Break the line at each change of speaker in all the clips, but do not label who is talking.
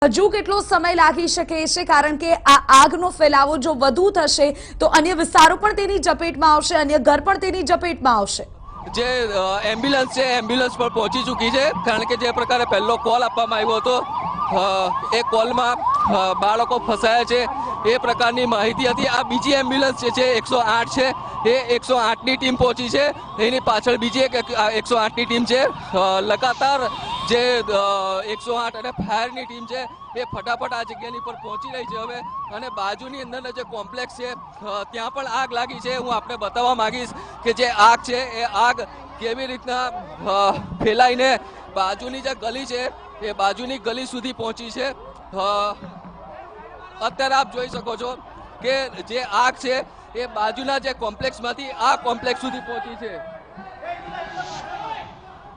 હજુ કેટલો સમય લાગી શકે છે? કારણ કે આ આગનો ફેલાવો જો વધુ થશે તો અન્ય વિસ્તારો પણ તેની ઝપેટમાં આવશે, અન્ય ઘર પણ તેની ઝપેટમાં આવશે।
જે એમ્બ્યુલન્સ છે એમ્બ્યુલન્સ પર પહોંચી ચૂકી છે, કારણ કે જે પ્રકારે પહેલો કોલ આપવામાં આવ્યો હતો એ કોલમાં બાળકો ફસાયા છે એ પ્રકારની માહિતી હતી। આ બીજી એમ્બ્યુલન્સ જે છે 108 છે, એ 108ની ટીમ પહોંચી છે, એની પાછળ બીજી એક 108ની ટીમ છે। લગાતાર જે 108 અને ફાયરની ટીમ છે એ ફટાફટ આ જગ્યાની પર પહોંચી રહી છે હવે, અને બાજુની અંદરના જે કોમ્પ્લેક્સ છે ત્યાં પણ આગ લાગી છે। હું આપને બતાવવા માંગીશ કે જે આગ છે એ આગ કેવી રીતના ફેલાઈને બાજુની જે ગલી છે એ બાજુની ગલી સુધી પહોંચી છે। અત્યારે આપ જોઈ શકો છો કે જે આગ છે એ બાજુના જે કોમ્પ્લેક્સમાંથી આ કોમ્પ્લેક્સ સુધી પહોંચી છે,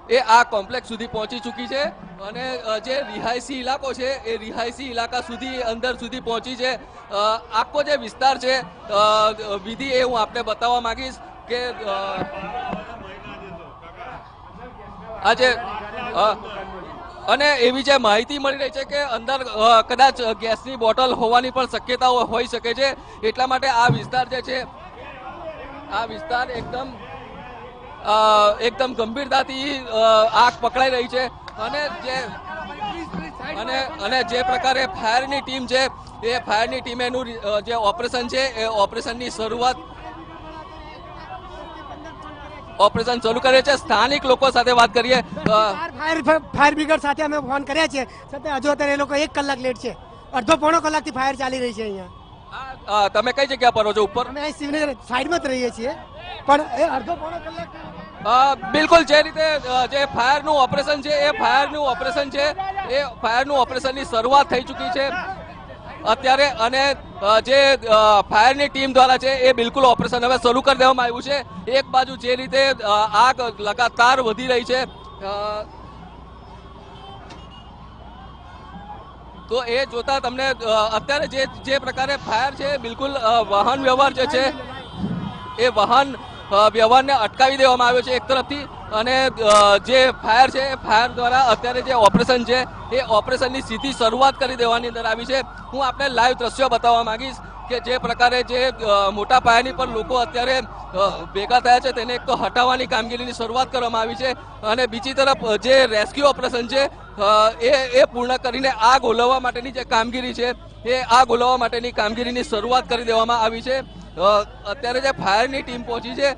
એ આ કોમ્પ્લેક્સ સુધી પહોંચી ચૂકી છે, અને જે રિહાયસી ઇલાકો છે એ રિહાયસી ઇલાકા સુધી અંદર સુધી પહોંચી છે। આખો જે વિસ્તાર છે વિધિ એ હું આપને બતાવવા માંગીશ કે આજે અને એવી જે માહિતી મળી રહી છે કે અંદર કદાચ ગેસની બોટલ હોવાની પણ શક્યતાઓ હોઈ શકે છે, એટલા માટે આ વિસ્તાર જે છે આ વિસ્તાર એકદમ ગંભીરતાથી આગ પકડાઈ રહી છે। અને જે પ્રકારે ફાયરની ટીમ છે એ ફાયરની ટીમે એનું જે ઓપરેશન છે એ ઓપરેશન શરૂ કરે છે। સ્થાનિક લોકો સાથે વાત કરીએ।
ફાયર બ્રિગેડ સાથે અમે ફોન કર્યા છે, છતાં હજુ અત્યારે એ લોકો 1 કલાક લેટ છે। અડધો પોણો કલાકથી ફાયર ચાલી રહી છે અહીંયા।
તમે કઈ જગ્યા પર છો? ઉપર
અમે અહીં શિવનગર સાઈડમાં જ રહીએ છીએ, પણ એ અડધો પોણો કલાક
બિલકુલ જે રીતે જે ફાયરનું ઓપરેશન છે એ ફાયરનું ઓપરેશનની શરૂઆત થઈ ચૂકી છે અત્યારે, અને જે ફાયરની ટીમ દ્વારા છે એ બિલકુલ ઓપરેશન હવે શરૂ કરી દેવામાં આવ્યું છે। એક બાજુ જે રીતે આગ લગાતાર વધી રહી છે તો એ જોતા તમને અત્યારે જે પ્રકારે ફાયર છે બિલકુલ વાહન વ્યવહાર જે છે એ વાહન વ્યવહારને અટકાવી દેવામાં આવ્યો છે એક તરફથી, અને જે ફાયર છે એ ફાયર દ્વારા અત્યારે જે ઓપરેશન છે એ ઓપરેશનની સીધી શરૂઆત કરી દેવાની અંદર આવી છે। હું આપને લાઈવ દ્રશ્યો બતાવવા માંગીશ કે જે પ્રકારે જે મોટા પાયાની પર લોકો અત્યારે ભેગા થયા છે તેને એક તો હટાવવાની કામગીરીની શરૂઆત કરવામાં આવી છે, અને બીજી તરફ જે રેસ્ક્યુ ઓપરેશન છે એ પૂર્ણ કરીને આગ ઓલવવા માટેની જે કામગીરી છે એ આગ ઓલવવા માટેની કામગીરીની શરૂઆત કરી દેવામાં આવી છે। અત્યારે જે ફાયરની ટીમ પહોંચી છે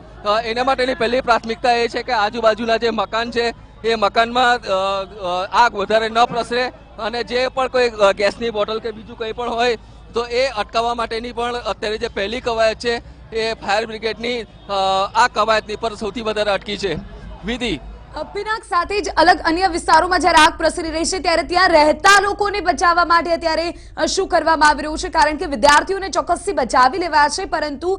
એના માટેની પહેલી પ્રાથમિકતા એ છે કે આજુબાજુના જે મકાન છે એ મકાનમાં આગ વધારે ન પ્રસરે, અને જે પણ કોઈ ગેસની બોટલ કે બીજું કંઈ પણ હોય તો એ અટકાવવા માટેની પણ અત્યારે જે પહેલી કવાયત છે એ ફાયર બ્રિગેડની આ કવાયતની પર સૌથી વધારે અટકી છે। વિધિ
પિનાક, સાથે જ અલગ અન્ય વિસ્તારોમાં જ્યારે આગ પ્રસરી રહી છે ત્યારે ત્યાં રહેતા લોકોને બચાવવા માટે અત્યારે શું કરવામાં આવી રહ્યું છે? કારણ કે વિદ્યાર્થીઓને ચોક્કસથી બચાવી લેવા છે, પરંતુ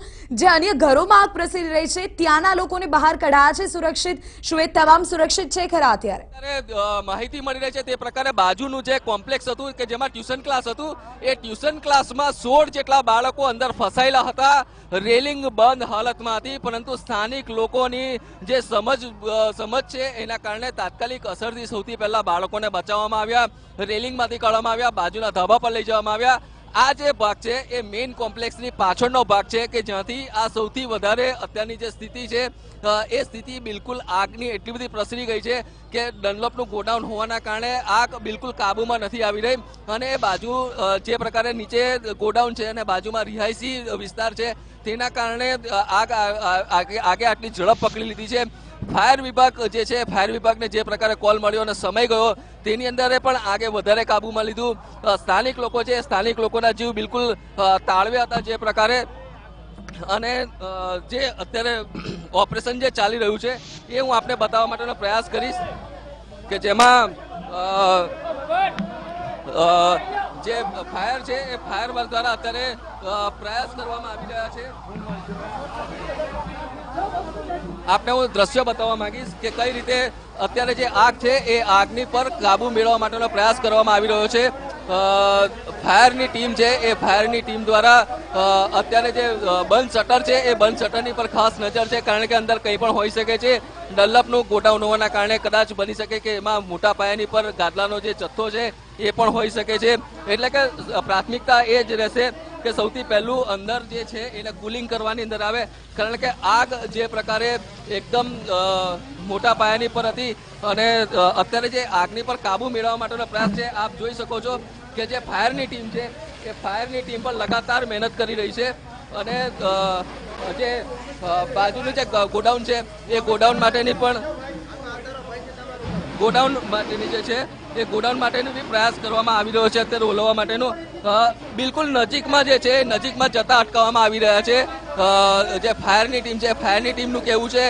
જે અન્ય ઘરોમાં આગ પ્રસરી રહી છે ત્યાંના લોકોને બહાર કઢાયા છે સુરક્ષિત। શું એ તમામ સુરક્ષિત છે ખરા? અત્યારે
માહિતી મળી રહી છે તે પ્રકારે બાજુનું જે કોમ્પ્લેક્સ હતું કે જેમાં ટ્યુશન ક્લાસ હતું એ ટ્યુશન ક્લાસમાં 16 જેટલા બાળકો અંદર ફસાયેલા હતા। રેલિંગ બંધ હાલતમાં હતી, પરંતુ સ્થાનિક લોકોની જે સમજ છે એના કારણે તાત્કાલિક અસરથી સૌથી પહેલા બાળકોને બચાવવામાં આવ્યા, રેલિંગમાંથી કાઢવામાં આવ્યા, બાજુના ધાબા પર લઈ જવામાં આવ્યા। આ જે ભાગ છે એ મેઇન કોમ્પ્લેક્સની પાછળનો ભાગ છે કે જ્યાંથી આ સૌથી વધારે અત્યારની જે સ્થિતિ છે એ સ્થિતિ બિલકુલ આગની એટલી બધી પ્રસરી ગઈ છે કે ડનલોપનું ગોડાઉન હોવાના કારણે આગ બિલકુલ કાબુમાં નથી આવી રહી, અને એ બાજુ જે પ્રકારે નીચે ગોડાઉન છે અને બાજુમાં રિહાયસી વિસ્તાર છે તેના કારણે આગે આટલી ઝડપ પકડી લીધી છે। ફાયર વિભાગ જે છે ફાયર વિભાગને જે પ્રકારે કોલ મળ્યો અને સમય ગયો તેની અંદર પણ આગે વધારે કાબુમાં લીધું। સ્થાનિક લોકો છે, સ્થાનિક લોકોના જીવ બિલકુલ તાળવ્યા હતા જે પ્રકારે, અને જે અત્યારે ઓપરેશન જે ચાલી રહ્યું છે એ હું આપને બતાવવા માટેનો પ્રયાસ કરીશ કે જેમાં જે ફાયર છે એ ફાયર વર્ગ દ્વારા અત્યારે પ્રયાસ કરવામાં આવી રહ્યા છે। આપને હું દ્રશ્ય બતાવવા માંગીશ કે કઈ રીતે અત્યારે જે આગ છે એ આગની પર કાબુ મેળવવા માટેનો પ્રયાસ કરવામાં આવી રહ્યો છે। ફાયરની ટીમ છે એ ફાયરની ટીમ દ્વારા અત્યારે જે બંધ શટર છે એ બંધ શટરની પર ખાસ નજર છે, કારણ કે અંદર કંઈ પણ હોઈ શકે છે। ડનલોપનું ગોડાઉન હોવાના કારણે કદાચ બની શકે કે એમાં મોટા પાયાની પર ગાદલાનો જે જથ્થો છે એ પણ હોઈ શકે છે. એટલે કે પ્રાથમિકતા એ જ રહેશે કે સૌથી પહેલું અંદર જે છે એને કુલિંગ કરવાની અંદર આવે, કારણ કે આગ જે પ્રકારે એકદમ મોટા પાયાની પર હતી અને અત્યારે જે આગની પર કાબુ મેળવવા માટેનો પ્રયાસ છે. આપ જોઈ શકો છો કે જે ફાયરની ટીમ છે એ ફાયરની ટીમ પણ લગાતાર મહેનત કરી રહી છે અને જે બાજુનું જે ગોડાઉન છે એ ગોડાઉન માટેની પણ ગોડાઉન માટેની જે છે એ ગોડાઉન માટેનો બી પ્રયાસ કરવામાં આવી રહ્યો છે અત્યારે ઓલવવા માટેનો. બિલકુલ નજીકમાં જે છે નજીકમાં જતા અટકાવવામાં આવી રહ્યા છે. જે ફાયરની ટીમ છે ફાયરની ટીમનું કહેવું છે